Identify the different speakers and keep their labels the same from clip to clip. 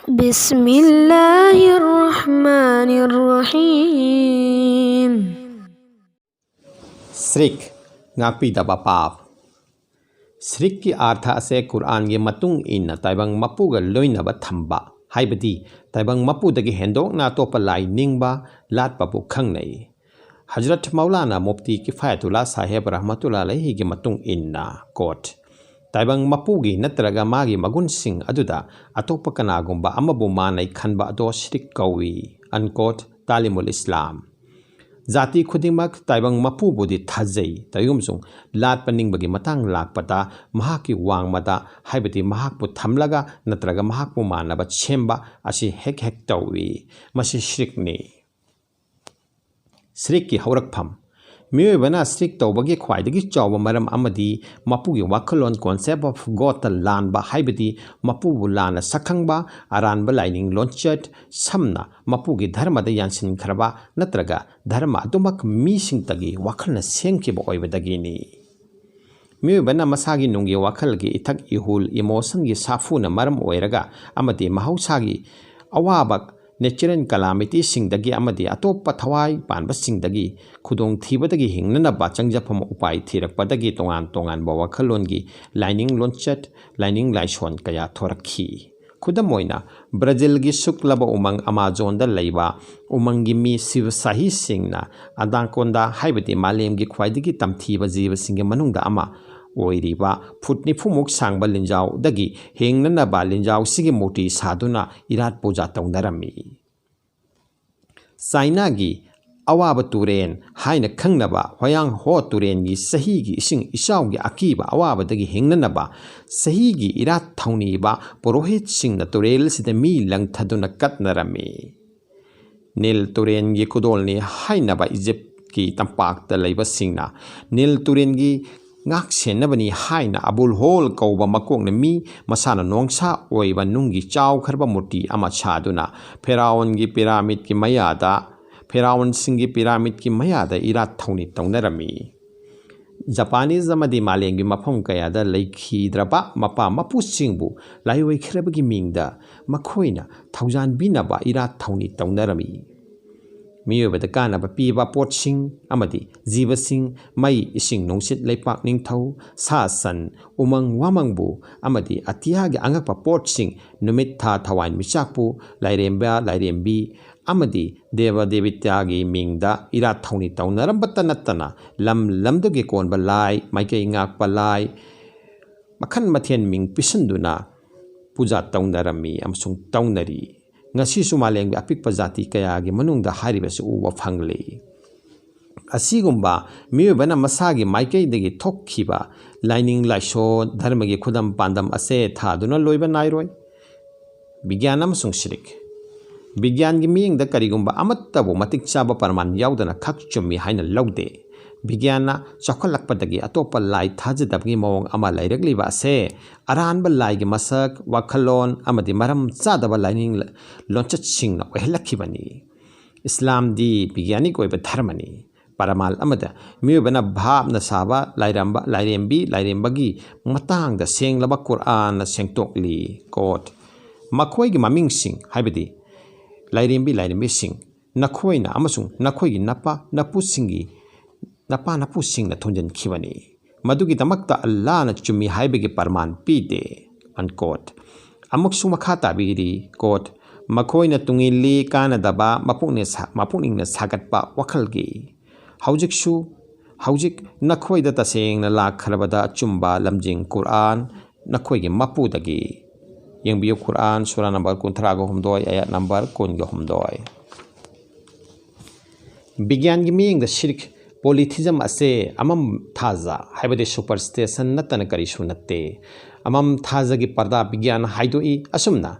Speaker 1: Bismillahirrahmanirrahim.
Speaker 2: Shirk Ngakpidaba paap. Shirk की अर्थ असे कुरान के मतुंग इन ताइबंग मपुगा लोइनबा थंबा हाइबदी ताइबंग मपुदगी हेंदोकना तोपा लाई निंगबा लाटपाबु खंगनै हजरत मौलाना मुफ्ती किफायतुल्लाह साहेब रहमतुल्लाह अलैहि की मतुंग इन्ना कोट ताइबंग मपुगी नत्रगा मागी मगुन सिंह अदुदा अतोपा कनागुंबा अमबु मानै खनबा अदो शिर्क कौवी अनकोट तालिमुल इस्लाम जाति खुदिमक ताइबंग मपुबुदी थाजै तयुमसुंग लाटपा निंगबगी मतंग लाकपता महाकी वांगमदा हाइबदी महाकपु थमलगा नत्रगा महाकपु मानबा छेंबा असी हेक हेक तौवी मसी शिर्कनी शिर्क की हौरकफम मियोबना शिर्क तौबगी ख्वाइदगी चौबा मरम अमदी मपुगी वाखलोन कॉन्सेप्ट ऑफ गॉड लानबा हाइबदी मपुबु लाना सखंगबा अरानबा लाइनिंग लोंचट समना मपुगी धर्मदा यानसिनखरबा नत्रगा धर्म अदुमक मीसिंगतगी वाखलना सेंखिबा ओइबदगिनी मियोबना मसागी नुंगी वाखलगी इथक इहुल इमोशन की साफुना मरम ओइरगा अमदी महौसागी अवाबक नेचुरल कलामिटी सिंगदगी अमदी अतोप थवाई पानबा सिंगदगी खुदोंग थीबदगी हिंगननबा चंगजफम उपाय थीरकपदगी तोंगान तोंगान बवाखलोनगी लाइनिंग लोंचट लाइनिंग लाइसोन कया थोरखी खुदम ओइना ब्राजील की शुक्लब उमंग अमाजोन दा लैबा उमंगी मी शिव साही सिंगना अदाकोंदा हाइबदी मालेम की ख्वाइदगी तमथीबा जीव सिंगे मनुंगदा अमा ओइरिबा फुट निफुमुक सांगबा लिंजाव दगी हेंगननबा लिंजाव सिगी मोटी साधुना इरात पूजा तौनरमी चाइना की अवाब तुरेन हाइना खंगनबा होयांग हो तुरेन की सही की इसिंग इसाव की अकीबा अवाब दगी हेंगननबा सही की इरात थौनीबा पुरोहित सिंग तुरेल सिद मी लंगथदुना कतनरमी नील तुरेन की कुदोलनी हाइनबा इजिप्ट की तंपाक लैबा सिंगना नील तुरेन की ngak senabani haina abul hol kauba makokna mi masana nongsa oiba nungi chaw kharba murti ama chaduna pharaon gi pyramid ki mayada pharaon singi pyramid ki mayada irat thauni taunarami Japanese amadi malengi mafam kayada leikhi draba mapa mapu singbu laiwai khrabagi mingda makhoina thaujan binaba irat thauni taunarami मियोबद कानब पीबा पोटसिंग अमदी जीवसिंग मई इसिंग नोंसित लेपाक निंगथौ सा सन उमंग वामंगबु अमदी अतियागे अंगकपा पोटसिंग नुमित था थवाइन मिचाकपु लाइरेंबा लाइरेंबी अमदी देव देवित्यागी मिंगदा इरा थौनी तौनरंबत नत्तना lump लमदगे कोनबा लाई माइके इंगाकपा लाई मखन मथेन Ming पिसंदुना पूजा तौनरमी अमसुंग तौनरी ngasisu maleng apikpa jati kaya gi manungda haribasu uwa phangli asigumba miyobana masagi maikei degi thokkiba lining laisho dharma gi khudam pandam ase thaduna loiba nairoi bigyanam sungshrik bigyan gi miyeng da karigumba amattabu matik chaba parman yaudana khak chummi haina lawde बिज्ञान चौखलपदगी अतोप लाई थाजदबगी मौंग अमा लाइरगलिबा से अरानब लाइगी मसक वखलोन अमदी मरम चादब lining लोंचत सिंगना ओहलखिबनी इस्लाम दी बिज्ञानिक ओइब धर्मनी परमाल अमद मियोबना भाबना साबा लाइरंबा लाइरेंबी लाइरेंबगी मतांग the सेंगलबा Quran सेंगतोकली coat मखोइगी ममिंग सिंग हाइबदी लाइरेंबी लाइरेंबी सिंग नखोइना अमसुंग नखोइगी नपा नपु सिंगी नपा नपु सिंग न थुंजन खिबनी मदुगी दमकता अल्लाह न चुम्मी हाइबेगी परमान पीते unquote अमुकसु मखा ताबीरी कोट मखोइ न तुंगिली कानदबा मपुनिंग न सागतपा वखलगी हौजिक नखोइ द तसेंग न लाखरबदा चुम्बा लमजिंग कुरान नखोइगी मपुदगी यंबियो कुरान सूरा नंबर 39 आयत नंबर 19 विज्ञान की मींग द शिर्क पोलिथिज्म असे अमम थाजा हाइबदे सुपरस्टिशन नतन करिसु नत्ते अमम थाजा की पर्दा विज्ञान हाइदोई असुमना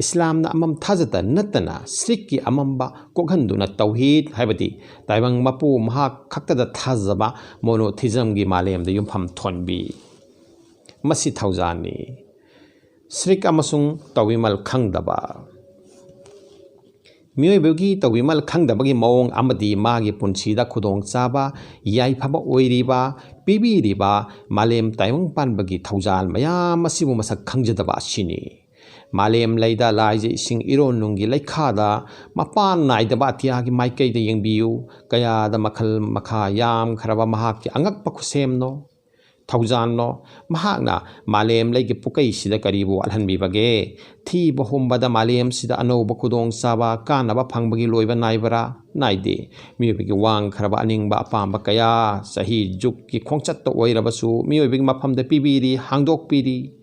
Speaker 2: इस्लाम ना अमम थाजता नतना शिर्क की अमम्बा कोखंदुना तौहीद हाइबदी ताइबंग मपु महा खक्तदा थाजबा मोनोथिज्म की मालेम द युमफम थोनबी मसी थौजानी शिर्क अमसुंग तौविमल खंगदबा मियोइबगी तौविमल खंगदबगी मौंग अमदी मागी पुंसीदा खुदोंग चाबा याइफबा ओइरिबा पिबिरिबा मालेम ताइवंग पानबगी थौजाल मयाम मसिबु मसक खंगजदबा सिनी Malem Laida Laije Ising Iron Nungi Laikada, Mapan Nai the Batiagi Maike the Yingbiu, Gaya the Makal Maka Yam Karaba Mahaki Angak Pakusemno, Tauzano, Mahagna, Malem Lake Pukai Sida Karibu Alhanbi Bage, Ti Bohumbada Malem Sida Ano Bokudong Saba, Kanaba Pangbagi Loiva Naivara, Naide, Mubigi Wang Karaba Aningba Pamba Kaya, Sahi Juki Kongchato Wairabasu, Mubig Mapam the Pibiri, Hangdok Piri.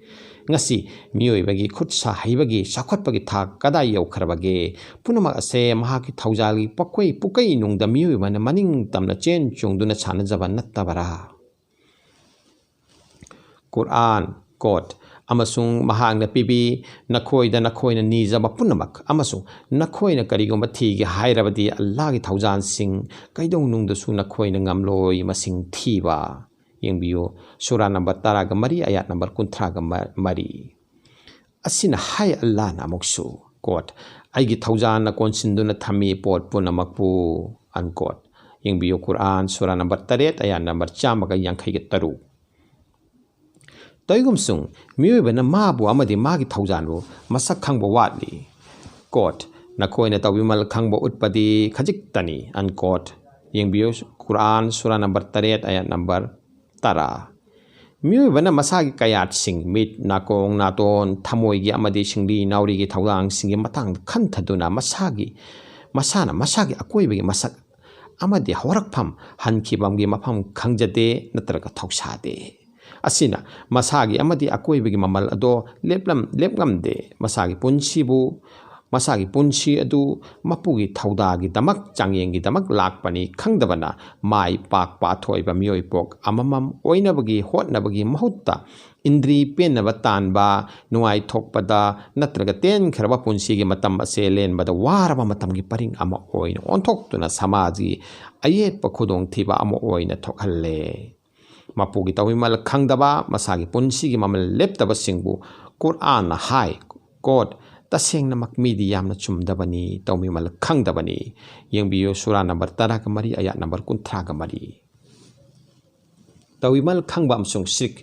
Speaker 2: Ngasi miyoibagi khutsa haibagi sakhotpagi thak kadai yaukharbage punamak ase mahaki thaujali pakwai pukai nungda miyoibana maning tamna chen chungduna chanajaba nattabara Quran quote amasung mahangna pibi nakhoida nakhoina nijaba punamak amasung nakhoina karigomba thigi hairabadi Allah gi thaujan sing kaidong nungda su nakhoina ngamloi masing thiba Yengbiyo surah number 13 ayat number 13 asina hai Allah na moksu quote aigi thaujan na konsinduna thami pot punamakpu unquote Yengbiyo Quran surah number 3 ayat number 153 Toigumsung miyoibana mabu amadi magi thaujanbu masak khangba watli quote nakhoina tawimal khangba utpadi khajiktani unquote Yengbiyo Quran surah number 3 ayat number Tara Miyoibana masagi kayat sing mit nakong naton thamoigi amadi singdi naurigi thaulang singi matang khanthaduna masagi akoibagi masak amadi horakpham hankibamgi mafam khangjade natraga thauksade asina masagi amadi akoibagi mamal ado lepngamde masagi punchi adu mapugi thaudagi damak changyengi damak lakpani khangdabana mai pak pathoiba mioipok amamam oinabagi hotnabagi mahutta indri penaba tanba nuai thokpada natraga ten kharaba punchigi matam ase lenbada waraba matamgi paring ama oina onthokutuna samaji ayet pakhudong thiba ama oina thokhalle mapugi tawimal khangdaba masagi punchigi mamal leptaba singbu Quran hai God taseng na makmidi yam na chumdabani tawmi mal khangdabani yengbiyo surah number 13 ayat number 13 tawimal khangba amsung shirk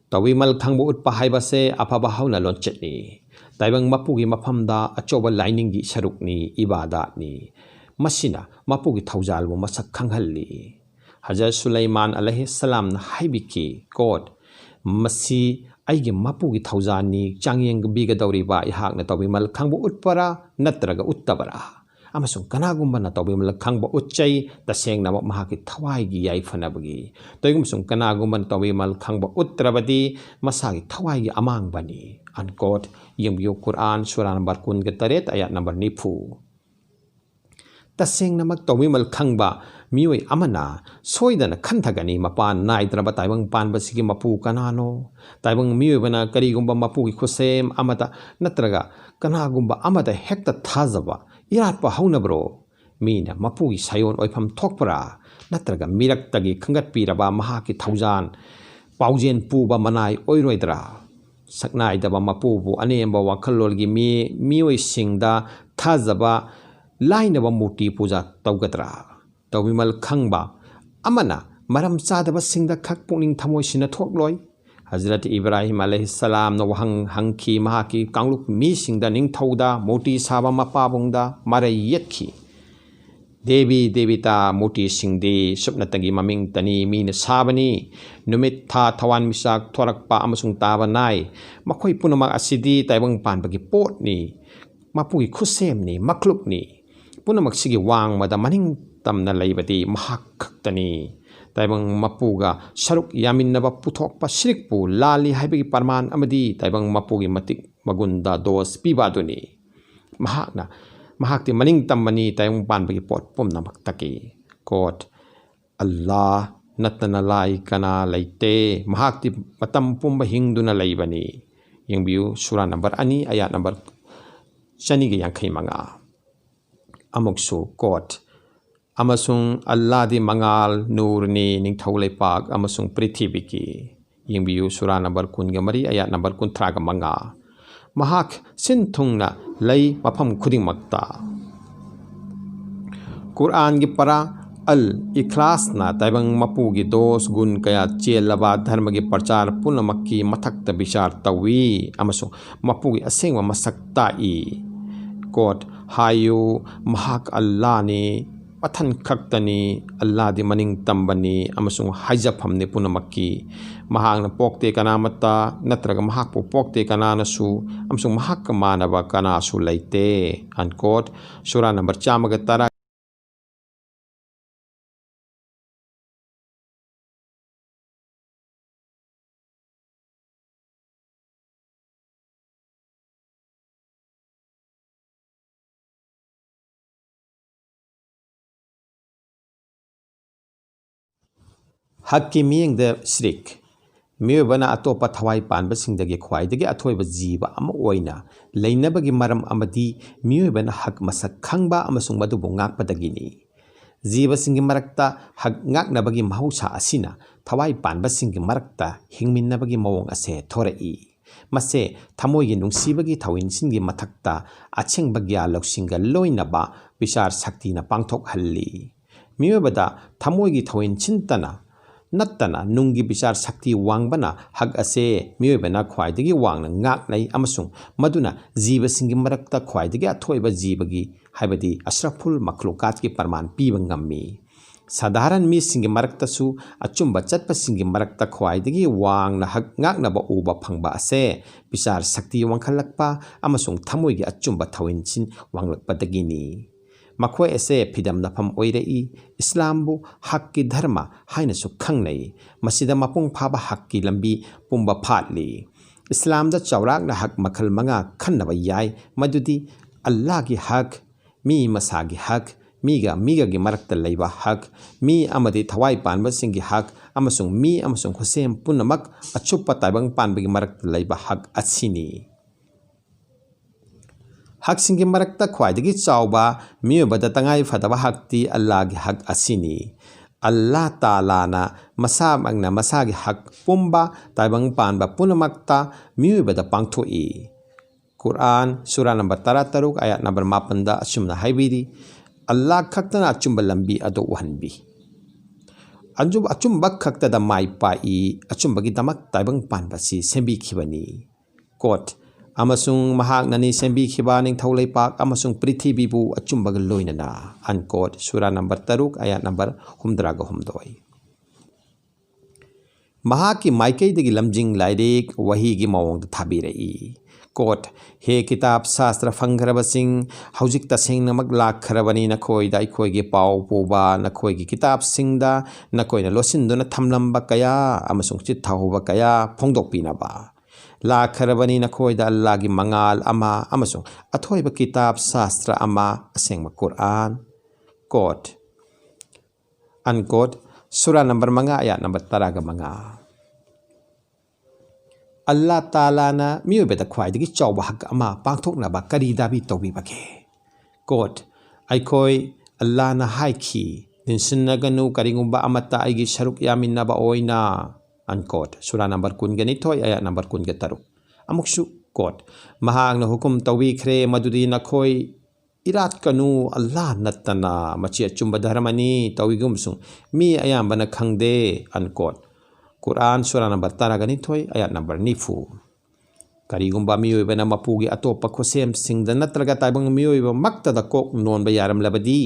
Speaker 2: tawimal khangbo utpa haibase afaba hauna lonchetni taibang mapugi maphamda achoba lining gi sarukni ibadat ni masina mapugi thaujalbo masak khanghalli Hazrat Sulaiman alaihi salam na haibiki God masi aigi mapugi thaujani changyeng biga dawriba ihakna tawimal khangbo utpara natraga uttabara amasung kanagumba na tawimal khangbo utchai tasengna mahaki thawaigi yaifanabagi toigumsung kanagumba na tawimal khangbo uttrabadi masagi thawaigi amangbani unquote yengbiyo Quran surah number 13 ayat number 9 tasengna mak tawimal khangba mioi amana soidana khanthagani mapan naidraba taibang panbasigi mapu kanano taibang mioi bana karigumba mapu gi khusem amata natraga kanagumba amata hekta thazaba iratpa haunabro mina mapu gi sayon oifam thokpara natraga miraktagi khangatpiraba mahaki thaujan paujen puba manai oiroidra saknai daba mapu bu anemba wakhalolgi mioi singda thazaba lainaba muti puja tawgadra tawimal khangba amana maram chadaba singda khak pungning thamoi sina thokloi Hazrat Ibrahim alaihi salam no hangki mahaki kangluk mi singda ning thauda moti saba mapabungda marai yetki Devi Devita moti singdi supnatagi maming tani mina sabani numit tha thawan misak thorakpa amasung taba nai makhoi punamak asidi taibang panbagi potni mapugi khusem ni makluk ni punamak sigi wang mada maning tamna laibati mahak khaktani taibang mapuga saruk yaminaba puthokpa sirikpu lali haibagi parman amadi taibang mapugi matik magunda dos pibaduni mahakti maning tammani taibang panbagi pot pumnamak taki quote Allah natana lai kana laite mahakti matam pumba hingduna laibani yengbiu surah number 2 ayat number 125 amoksu quote amasung Allah di mangal nurni ning thaulai pak amasung prithibiki yengbiu surah number 13 ayat number 13 mahak sinthungna lay mafam khuding makta Quran gi para अल इखलासना ताइबंग मपुगी दोष गुण कया चेलबा धर्म की प्रचार पुनमक्की मथक्त विचार तवी अमसुंग मपुगी असेंगवा मसक ताई coat Hayu महाक अल्लाह ने पथन खक्तनी अल्लाह दी मनिंग तंबनी अमसुंग हाइजफमने पुनमक्की महांगना पोक्ते कनामता नत्रगा महाकपु पोक्ते कनानसु अमसुंग महाक मानवा कनासु लैते अनकोट सूरा नंबर 4 हक्की मियंग श्रिक मियोबना अतोपा थवाई पानबसिंगदगी ख्वाइदगी अथोइबा जीव अमा ओइना लैनबगी मरम अमदी मियोबना हक मसक खंगबा अमसुंग मदुबु ngakpadagini जीवसिंगी मरक्ता हक ngaknabagi mahausa asina थवाई पानबसिंगी मरक्ता हिंगमिन्नबगी मवोंग असे थोरई मसे थमोइगी नुंसीबगी थविनसिंगी मथक्ता अछेंगबग्या लौसिंगा लोइनबा विचार शक्तिना पांगथोकहल्ली मियोबदा थमोइगी थविनसिंतना नत्तना नुंगी विचार शक्ति वांगबना हक असे मियोबना ख्वाइदगी वांगना ngaknai अमसुंग मदुना जीवसिंगी मरक्ता ख्वाइदगी अथोइबा जीवगी हाइबदी अशरफुल मखलुकात की प्रमाण पीबा ngамmi साधारण मीसिंगी मरक्तसु अचुंबा चटपसिंगी मरक्ता ख्वाइदगी वांगना हक ngaknaba उबा फंगबा असे विचार शक्ति वांखलक्पा अमसुंग थमोइगी अचुंबा थविनसिन वांगलक्पदगिनी मखोय ऐसे फिदम नफम ओइरई इस्लामबु हक की धर्म हाइनसु खंगनई मसिदा मपुंग फाबा हक की लंबी पुंबा फाटली इस्लाम दा चौराकना हक मखल मंगा खन्नबा याय मदुदी अल्लाह की हक मी मसागी हक मीगा की मरक्ता लैबा हक मी अमदी थवाई पानबा सिंगी हक अमसुंग मी अमसुंग हुसेम पुनमक अचुप्पा ताइबंग पानबगी मरक्ता लैबा हक अछिनी हकसिंगी मरक्ता ख्वाइदगी चावबा मियोबदा तंगाई फदबा हकती अल्लाह की हक असिनी अल्लाह तालाना मसामगना मसागी हक पुंबा ताइबंग पानबा पुनमक्ता मियोबदा पांगथोई कुरान सूरा नंबर 13 आयत नंबर 5 अचुमना हाइबिरी अल्लाह खक्तना अचुंबा लंबी अदो वहनबी अचुंबा खक्तदा माई पाई अचुंबगी दमक ताइबंग पानबासी सेंबी खिबनी कोट अमसुंग महाक ननी सेंबी खिबा निंगथौ लेपाक अमसुंग पृथ्वीबु अचुंबग लोइनना अनकोट सूरा नंबर 3 आयत नंबर 13 महाकी माइकैदगी लमजिंग लाइरेक वहीगी मवोंग थाबिरई कोट हे किताब शास्त्र फंगरबसिंग हौजिक तसेंगनमक लाखरबनी नखोइदा अखोइगे पाव पुबा नखोइगी किताब सिंगदा नखोइना लोसिंदुना थमलंबा कया अमसुंग चित्थाहुबा कया फोंगदोकपिनबा लाखरबनी नखोइदा अल्लाह की मंगाल अमा अमसुंग अथोइबा किताब शास्त्र अमा असेंगमा कुरान कोट अनकोट सूरा नंबर 5 आयत नंबर 15 अल्लाह तालाना मियोबेदा ख्वाइदगी चौबा हक अमा पांगथोकनबा करी दाबी तौबीबगे कोट अखोई अल्लाह ना हाइखी निंसिनगनु करिगुंबा अमता आइगी सरुक यामिन्नबा ओइना अनकोट सूरा नंबर 22 आयत नंबर 23 अमुकसु कोट महांगना हुकुम तौबीख्रे मदुदी नखोई इरात कनु अल्लाह नत्तना मची अचुंबा धर्मनी तौइगुमसुं मी अयाम्बना खंगदे अनकोट कुरान सूरा नंबर 12 आयत नंबर 9 करीगुंबा मियोइबना मपुगी अतोपा खोसेम सिंगदा नत्रगा ताइबंग मियोइबा मक्तदा कोक नोनबा यारमलबदी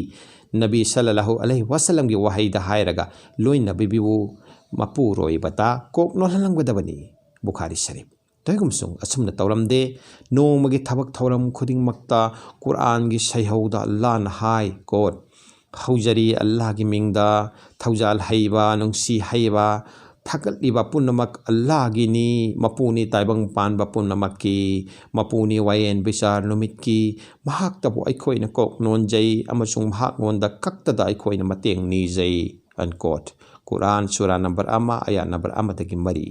Speaker 2: नबी सल्लल्लाहु अलैहि वसल्लम की वहाईदा हायरगा लोइन नबीबु मपू रोइबता कोक नोलहलंगदबनी बुखारी शरीफ तैगुमसुंग असुमना तौरमदे नोमगी थबक थौरम खुदिंगमक्ता कुरान की सैहौदा अल्लाह न हाय कोट हौजरी अल्लाह की मिंगदा थौजाल हैबा नुंसी हैबा थकलिबा पुनमक अल्लाह गिनी मपुनी ताइबंग पानबा पुनमकी मपुनी वायेन बिचार नुमित की महाक्तबु अखोइना कोक नोनजै अमसुंग महाक्नोंदा कक्तदा अखोइना मतेंग नीजै अनकोट कुरान सूरा नंबर 1 आयत नंबर 1 मरी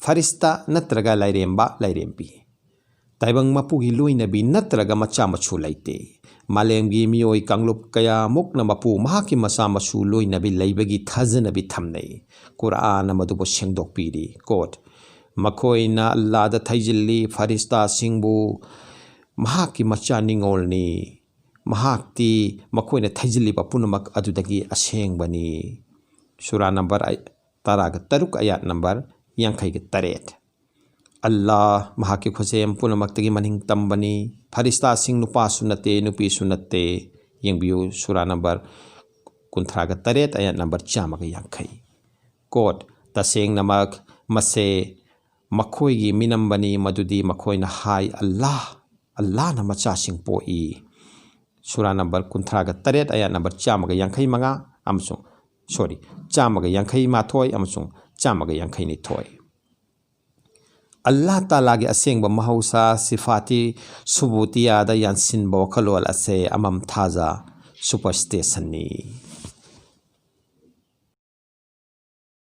Speaker 2: फरिस्ता नत्रगा लाइरेंबा लाइरेंबी ताइबंग मपुगी लोइनबी नत्रगा मचा मछु लाइते मालेमगी मियोई कांगलुप कया मुक्न मपु महाकी मसा मसु लोइनबी लैबगी थाजनबी थमनै कुरान मदुबो सेंगदोकपीरी कोट मखोइना अल्लाहदा थैजिल्ली फरिस्ता सिंबु महाकी मचा निंगोलनी mahakti makoina thaijiliba punamak adudagi asengbani. Surah number taraga taruk ayat number yankai ke taret. Allah mahaki khosem punamak tagi maning tambani. Farista sing nupa sunate nupi sunate yengbiu surah number kunthraga taret ayat number chamaga yankai. Quote, taseng namak mase makoi gi minambani madudi makoi na hai Allah na macha sing poi. Surah number kunthraga taret ayat number chamaga yankai manga amsung chamaga yankai mathoi amsung chamaga yankai ni thoi. Allah Ta'ala gi asengba mahausa sifati subutiya da yansin ba wakalwal ase amam thaza superstation ni.